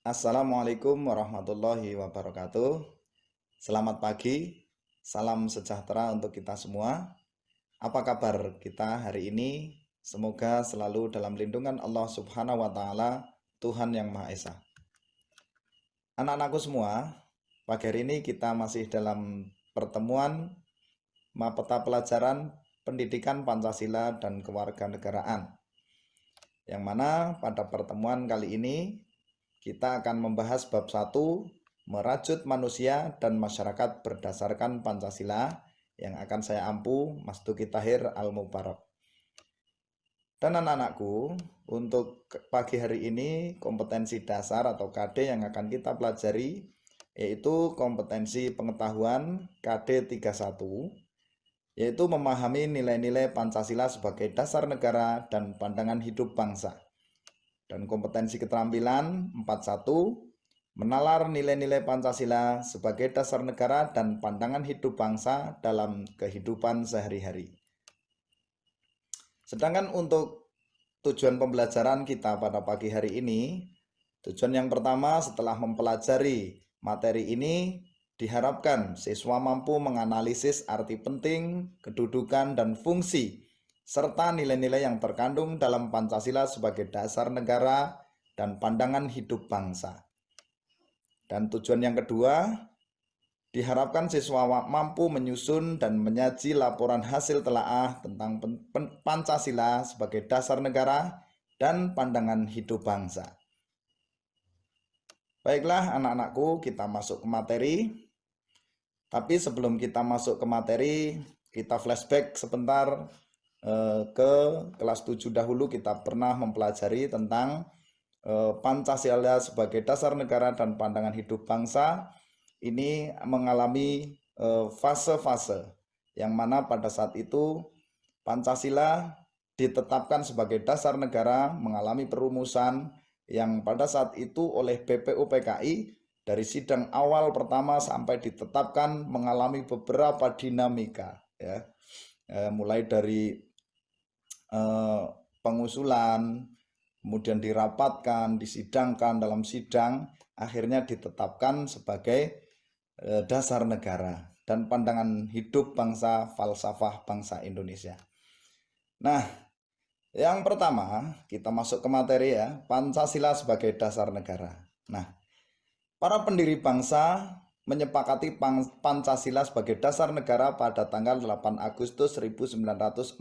Assalamualaikum warahmatullahi wabarakatuh. Selamat pagi, salam sejahtera untuk kita semua. Apa kabar kita hari ini? Semoga selalu dalam lindungan Allah Subhanahu wa Ta'ala, Tuhan Yang Maha Esa. Anak-anakku semua, pagi hari ini kita masih dalam pertemuan mata pelajaran Pendidikan Pancasila dan Kewarganegaraan, yang mana pada pertemuan kali ini kita akan membahas bab 1, merajut manusia dan masyarakat berdasarkan Pancasila, yang akan saya ampu Mas Duki Tahir Al-Mubarak. Dan anak-anakku, untuk pagi hari ini kompetensi dasar atau KD yang akan kita pelajari yaitu kompetensi pengetahuan KD 31, yaitu memahami nilai-nilai Pancasila sebagai dasar negara dan pandangan hidup bangsa. Dan kompetensi keterampilan 41, menalar nilai-nilai Pancasila sebagai dasar negara dan pandangan hidup bangsa dalam kehidupan sehari-hari. Sedangkan untuk tujuan pembelajaran kita pada pagi hari ini, tujuan yang pertama setelah mempelajari materi ini, diharapkan siswa mampu menganalisis arti penting, kedudukan, dan fungsi serta nilai-nilai yang terkandung dalam Pancasila sebagai dasar negara dan pandangan hidup bangsa. Dan tujuan yang kedua, diharapkan siswa mampu menyusun dan menyaji laporan hasil telaah tentang Pancasila sebagai dasar negara dan pandangan hidup bangsa. Baiklah anak-anakku, kita masuk ke materi. Tapi sebelum kita masuk ke materi, kita flashback sebentar ke kelas 7 dahulu. Kita pernah mempelajari tentang Pancasila sebagai dasar negara dan pandangan hidup bangsa. Ini mengalami fase-fase yang mana pada saat itu Pancasila ditetapkan sebagai dasar negara, mengalami perumusan yang pada saat itu oleh BPUPKI dari sidang awal pertama sampai ditetapkan mengalami beberapa dinamika, ya. Mulai dari pengusulan, kemudian dirapatkan, disidangkan dalam sidang, akhirnya ditetapkan sebagai dasar negara dan pandangan hidup bangsa, falsafah bangsa Indonesia. Nah, yang pertama kita masuk ke materi ya, Pancasila sebagai dasar negara. Nah, para pendiri bangsa menyepakati Pancasila sebagai dasar negara pada tanggal 8 Agustus 1945,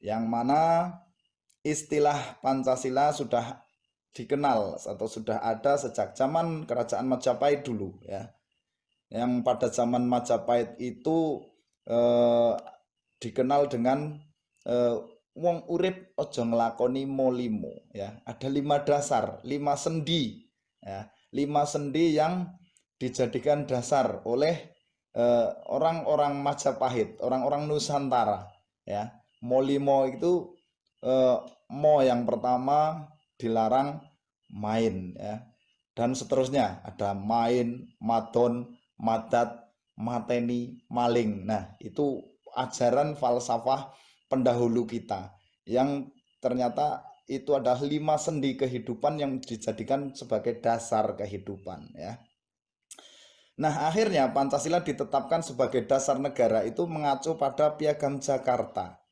yang mana istilah Pancasila sudah dikenal atau sudah ada sejak zaman Kerajaan Majapahit dulu, ya. Yang pada zaman Majapahit itu dikenal dengan wong urip ojo nglakoni molimo, ya. Ada 5 dasar, 5 sendi, ya. 5 sendi yang dijadikan dasar oleh orang-orang Majapahit, orang-orang Nusantara, ya. Molimo itu mo yang pertama dilarang main, ya. Dan seterusnya ada main, madon, madat, mateni, maling. Nah, itu ajaran falsafah pendahulu kita yang ternyata itu adalah 5 sendi kehidupan yang dijadikan sebagai dasar kehidupan, ya. Nah, akhirnya Pancasila ditetapkan sebagai dasar negara itu mengacu pada Piagam Jakarta,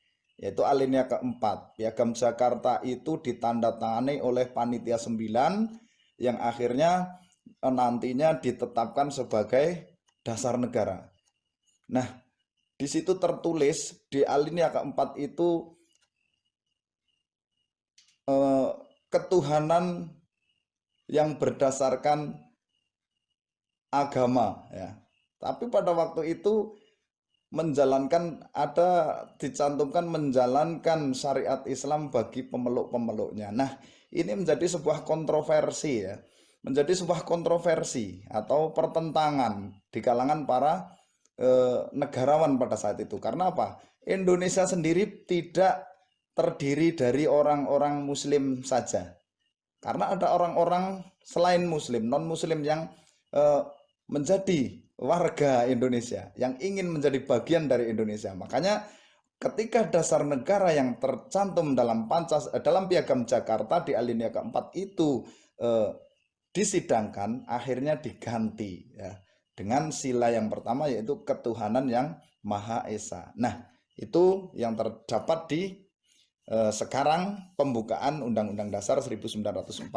yaitu alinea keempat. Piagam Jakarta itu ditandatangani oleh Panitia 9 yang akhirnya nantinya ditetapkan sebagai dasar negara. Nah, di situ tertulis di alinea keempat itu ketuhanan yang berdasarkan agama, ya. Tapi pada waktu itu dicantumkan menjalankan syariat Islam bagi pemeluk-pemeluknya. Nah, ini menjadi sebuah kontroversi, ya. Menjadi sebuah kontroversi atau pertentangan di kalangan para negarawan pada saat itu. Karena apa? Indonesia sendiri tidak terdiri dari orang-orang muslim saja. Karena ada orang-orang selain muslim, non-muslim yang menjadi warga Indonesia, yang ingin menjadi bagian dari Indonesia. Makanya ketika dasar negara yang tercantum dalam Piagam Jakarta di alinea keempat itu eh, disidangkan akhirnya diganti ya dengan sila yang pertama, yaitu ketuhanan yang Maha Esa. Nah, itu yang terdapat di sekarang pembukaan Undang-Undang Dasar 1945,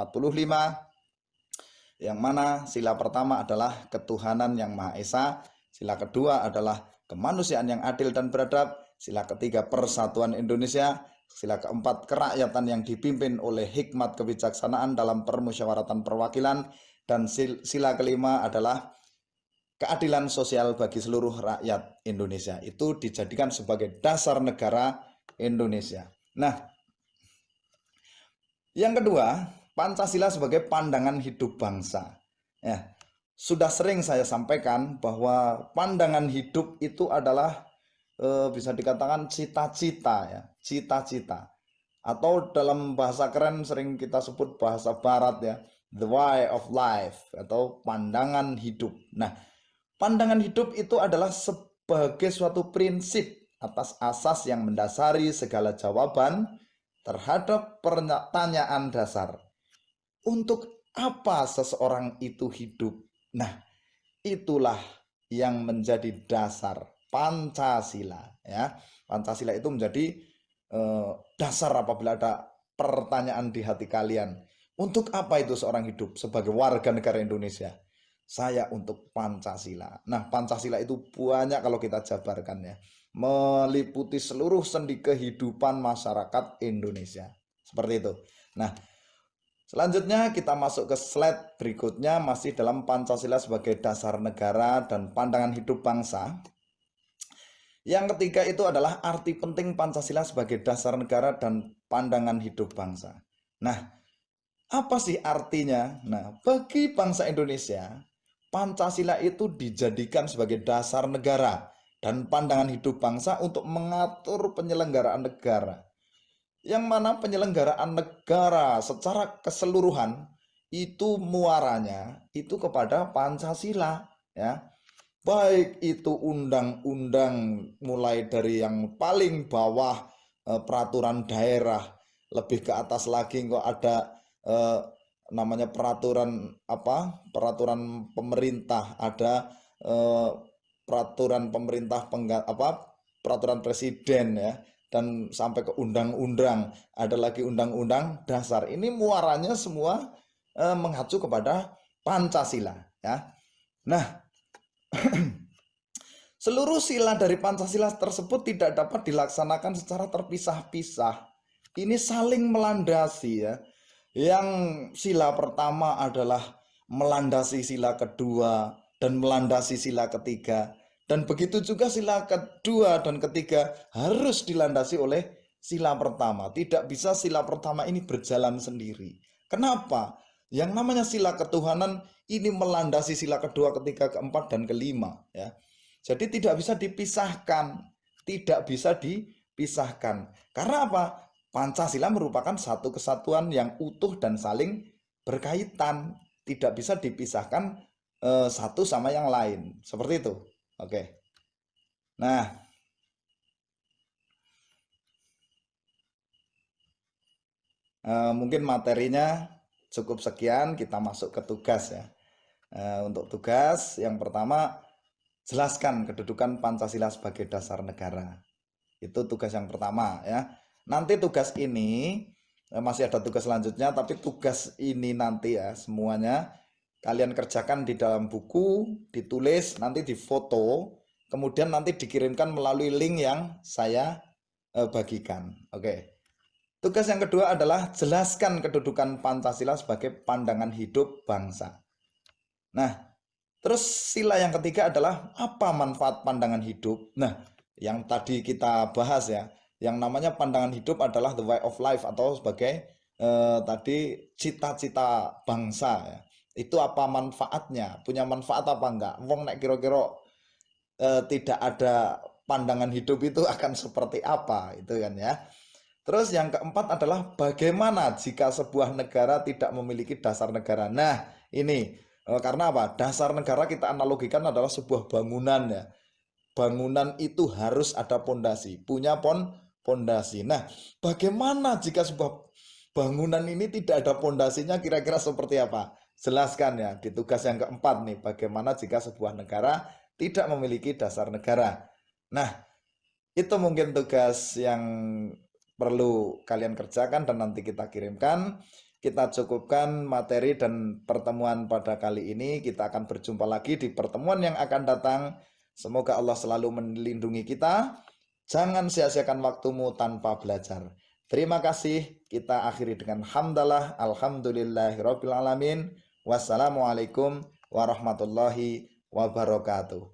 yang mana sila pertama adalah ketuhanan yang Maha Esa, sila kedua adalah kemanusiaan yang adil dan beradab, sila ketiga persatuan Indonesia, sila keempat kerakyatan yang dipimpin oleh hikmat kebijaksanaan dalam permusyawaratan perwakilan, dan sila kelima adalah keadilan sosial bagi seluruh rakyat Indonesia. Itu dijadikan sebagai dasar negara Indonesia. Nah, yang kedua, Pancasila sebagai pandangan hidup bangsa. Ya, sudah sering saya sampaikan bahwa pandangan hidup itu adalah bisa dikatakan cita-cita ya, cita-cita. Atau dalam bahasa keren sering kita sebut bahasa barat ya, the way of life atau pandangan hidup. Nah, pandangan hidup itu adalah sebagai suatu prinsip atas asas yang mendasari segala jawaban terhadap pertanyaan dasar. Untuk apa seseorang itu hidup? Nah, itulah yang menjadi dasar Pancasila ya. Pancasila itu menjadi dasar apabila ada pertanyaan di hati kalian. Untuk apa itu seorang hidup sebagai warga negara Indonesia? Saya untuk Pancasila. Nah, Pancasila itu banyak kalau kita jabarkan ya, meliputi seluruh sendi kehidupan masyarakat Indonesia. Seperti itu. Nah, selanjutnya kita masuk ke slide berikutnya, masih dalam Pancasila sebagai dasar negara dan pandangan hidup bangsa. Yang ketiga itu adalah arti penting Pancasila sebagai dasar negara dan pandangan hidup bangsa. Nah, apa sih artinya? Nah, bagi bangsa Indonesia, Pancasila itu dijadikan sebagai dasar negara dan pandangan hidup bangsa untuk mengatur penyelenggaraan negara. Yang mana penyelenggaraan negara secara keseluruhan itu muaranya itu kepada Pancasila ya. Baik itu undang-undang mulai dari yang paling bawah, peraturan daerah, lebih ke atas lagi kok ada namanya peraturan apa? Peraturan pemerintah, ada peraturan pemerintah peraturan presiden ya, dan sampai ke undang-undang, ada lagi undang-undang dasar. Ini muaranya semua mengacu kepada Pancasila ya. Nah, seluruh sila dari Pancasila tersebut tidak dapat dilaksanakan secara terpisah-pisah. Ini saling melandasi ya. Yang sila pertama adalah melandasi sila kedua dan melandasi sila ketiga. Dan begitu juga sila kedua dan ketiga harus dilandasi oleh sila pertama. Tidak bisa sila pertama ini berjalan sendiri. Kenapa? Yang namanya sila ketuhanan ini melandasi sila kedua, ketiga, keempat, dan kelima ya. Jadi tidak bisa dipisahkan, tidak bisa dipisahkan. Karena apa? Pancasila merupakan satu kesatuan yang utuh dan saling berkaitan, tidak bisa dipisahkan satu sama yang lain. Seperti itu. Oke. Nah, mungkin materinya cukup sekian, kita masuk ke tugas ya. Untuk tugas yang pertama, jelaskan kedudukan Pancasila sebagai dasar negara. Itu tugas yang pertama ya. Nanti tugas ini masih ada tugas selanjutnya, tapi tugas ini nanti ya semuanya kalian kerjakan di dalam buku, ditulis, nanti difoto, kemudian nanti dikirimkan melalui link yang saya bagikan. Oke. Tugas yang kedua adalah jelaskan kedudukan Pancasila sebagai pandangan hidup bangsa. Nah, terus sila yang ketiga adalah apa manfaat pandangan hidup? Nah, yang tadi kita bahas ya, yang namanya pandangan hidup adalah the way of life atau sebagai tadi cita-cita bangsa ya. Itu apa manfaatnya? Punya manfaat apa enggak? Wong nek kira-kira tidak ada pandangan hidup itu akan seperti apa itu kan ya. Terus yang keempat adalah bagaimana jika sebuah negara tidak memiliki dasar negara. Nah, ini karena apa? Dasar negara kita analogikan adalah sebuah bangunan ya. Bangunan itu harus ada pondasi, punya pondasi. Nah, bagaimana jika sebuah bangunan ini tidak ada pondasinya, kira-kira seperti apa? Jelaskan ya di tugas yang keempat nih, bagaimana jika sebuah negara tidak memiliki dasar negara. Nah, itu mungkin tugas yang perlu kalian kerjakan dan nanti kita kirimkan. Kita cukupkan materi dan pertemuan pada kali ini. Kita akan berjumpa lagi di pertemuan yang akan datang. Semoga Allah selalu melindungi kita. Jangan sia-siakan waktumu tanpa belajar. Terima kasih. Kita akhiri dengan hamdalah. Alhamdulillahirabbil alamin. Wassalamualaikum warahmatullahi wabarakatuh.